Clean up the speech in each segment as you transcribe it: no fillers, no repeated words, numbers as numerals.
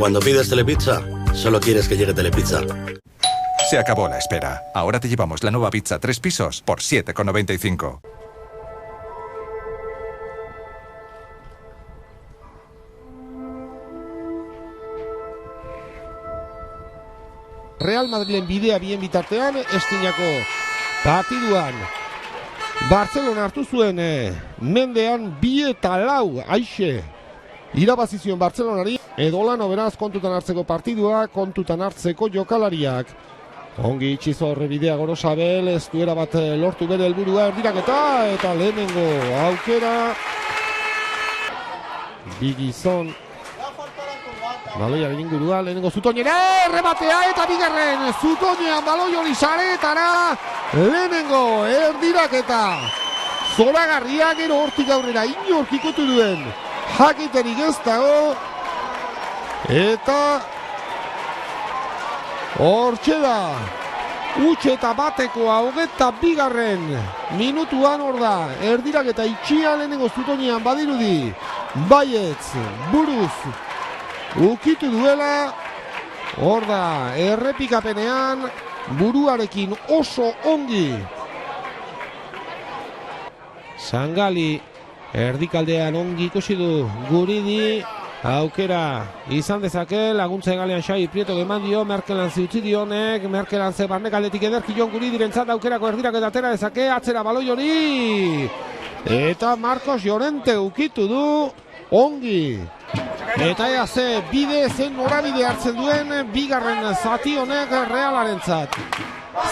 Cuando pides Telepizza, solo quieres que llegue Telepizza. Se acabó la espera. Ahora te llevamos la nueva pizza 3 pisos por 7,95. Real Madrilen bidea bien bitartean, estinako partiduan Barcelona hartu zuen mendean 2-4 aixe irabazizion Barcelonari. Edolano beraz kontutan hartzeko partidua, kontutan hartzeko jokalariak. Ongi itxizo horre bidea Gorosabel, ez duera bat lortu bere helburua erdiraketa eta lehenengo aukera. Bigizon baloiaren ingurua, lehenengo Zutoñera, rematea eta bigarren Zutoñean baloi hori saretara, lehenengo erdiraketa. Zoragarria gero hortik aurrera inork ikutu duen jakiterik ez dago. Eta hortxe da, utxeta batekoa 22. minutuan hor da, erdiraketa itxia lehenengo Zutoñean badirudi, baietz, buruz, ukitu duela, hor da, errepikapenean, buruarekin oso ongi. Sangali, erdikaldean ongi ikusi du Guridi, aukera izan dezake, laguntza egalean Xabi Prieto eman dio, Merkelan ziutzi dionek, Merkelan ze barnekaldetik ederki Jon Guridirentzat aukerako erdiraketa atera dezake, atzera baloi hori, eta Marcos Llorente ukitu du, ongi. Eta ea ze bide, zen norabide hartzen duen bigarren zati honek Realarentzat.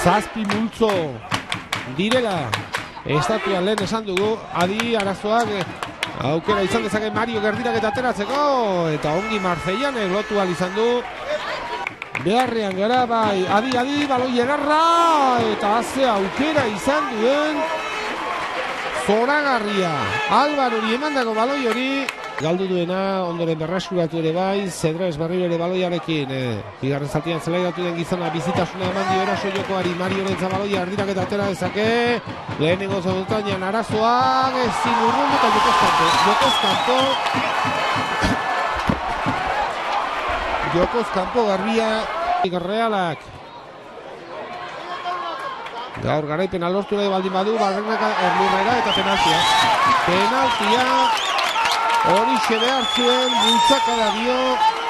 7 multzo direla estatuan lehen esan dugu, adi arazoak aukera izan dezake Mario gerdiraketa ateratzeko, eta ongi Marcellanek lotu izan du. Beharrean gara bai, adi, baloi erarra, eta haze aukera izan duen zoragarria. Alvarori emandako baloi hori galdu duena, ondoren berreskuratu ere bai, Cedrés berriro ere baloiarekin, bigarren zatian zelaidatu den gizona bizitasuna eman dio eraso jokoari, Mario Rentza baloia erdiraketa atera dezake, lehenengo Zutoñean arazoak, ezin urrun eta Jokoz kanpo garbia, Realak gaur garaipena lortu nahi baldin badu, barrenaka erlurrera eta penaltia horixe behar zuen, bultzakada dio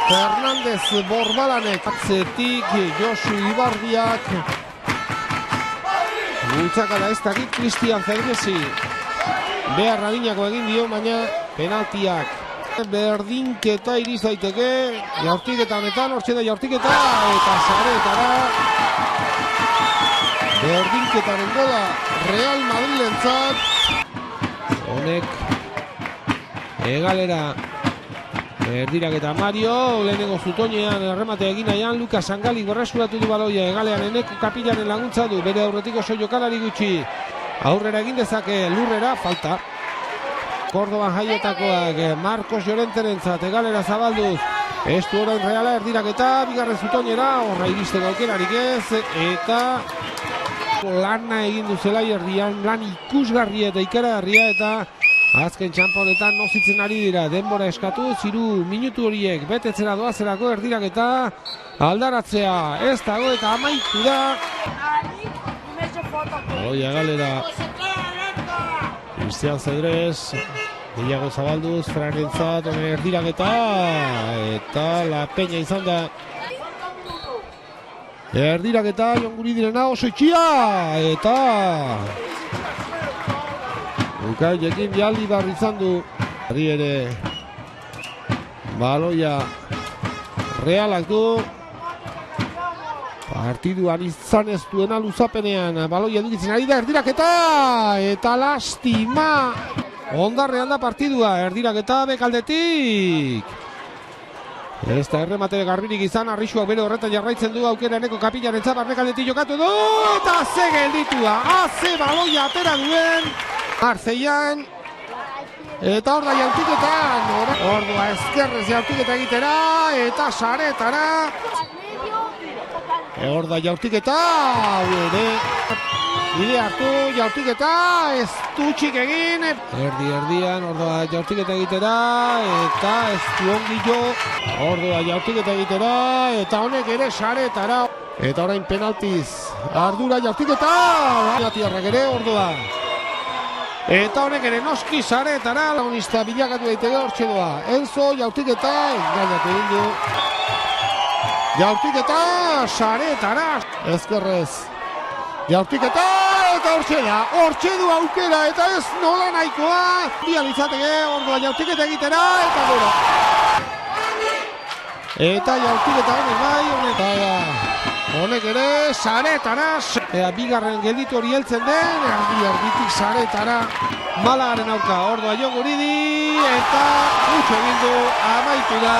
Fernandez Borbalanek, atzetik Josu Ibarbiak, bultzakada ez dakit Cristian Zergesi behar adinako egin dio, baina penaltiak berdinketa iriz daiteke, jaurtiketa honetan, hortxe da jaurtiketa eta saretara berdinketaren gola Real Madrilentzat, honek egalera erdiraketa Mario, lehenengo Zutoñean errematea egin nahian, Lucas Sangali berreskuratu du baloia, egalean enek kapilaren laguntza du, bere aurretik oso jokalari gutxi, aurrera egin dezake lurrera, falta. Kordoban jaietakoak Marcos Llorenterentzat egalera zabalduz, ez du orain Reala erdiraketa, bigarren Zutoñera, horra iristeko aukerarik ez, eta lana egin du zelai erdian, lan ikusgarria eta ikaragarria, eta azken txampa honetan nozitzen ari dira, denbora eskatu, 3 minutu horiek betetzera doazerako erdiraketa aldaratzea ez dago eta amaitu da. Oia galera Cristian Cedrés, Diago Zabalduz, Frarentzat, erdiraketa eta La Peña izan da erdiraketa, Jon Guridirena oso itxia eta Ukailekin bialdi barri izan du. Ari ere baloia Realak du. Partiduan izan ez duena luzapenean. Baloia digitzen ari da erdiraketa. Eta lastima. Ondarrean da partidua. Erdiraketa bekaldetik. Ez da erremate garbirik izan. Arrixuak bere horretan jarraitzen du. Aukeraneko kapilaren barnekaldetik jokatu du. Eta ze gelditua. Haze baloia atera duen Marcellan, eta hor da jaurtiketan, ordua ezkerrez jaurtiketa egitera, eta saretara, hor da jaurtiketa, Bide hartu, jaurtiketa, ez dutxik egin. Erdian, ordua jaurtiketa egitera, eta ez du ongi jo. Ordua jaurtiketa egitera, eta honek ere saretara. Eta orain penaltiz, ardura jaurtiketa, Atiarrak ere, ordua. Eta honek ere noski saretara, lagunista bilakatu daiteke hortxe doa. Enzo, jaurtiketa, engainatu egin du. Jaurtiketa, saretara, ezkerrez. Jaurtiketa, eta hortxe du aukera, eta ez nola nahikoa. Bian izateke, ordua jaurtiketa egitera, eta gero. Eta jaurtiketa honek bai, honek ere, saretara. Bigarren gelditu hori heltzen den, erditik saretara. Malagaren aurka, ordua jo Guridi, eta gutxo egin du, amaitu da.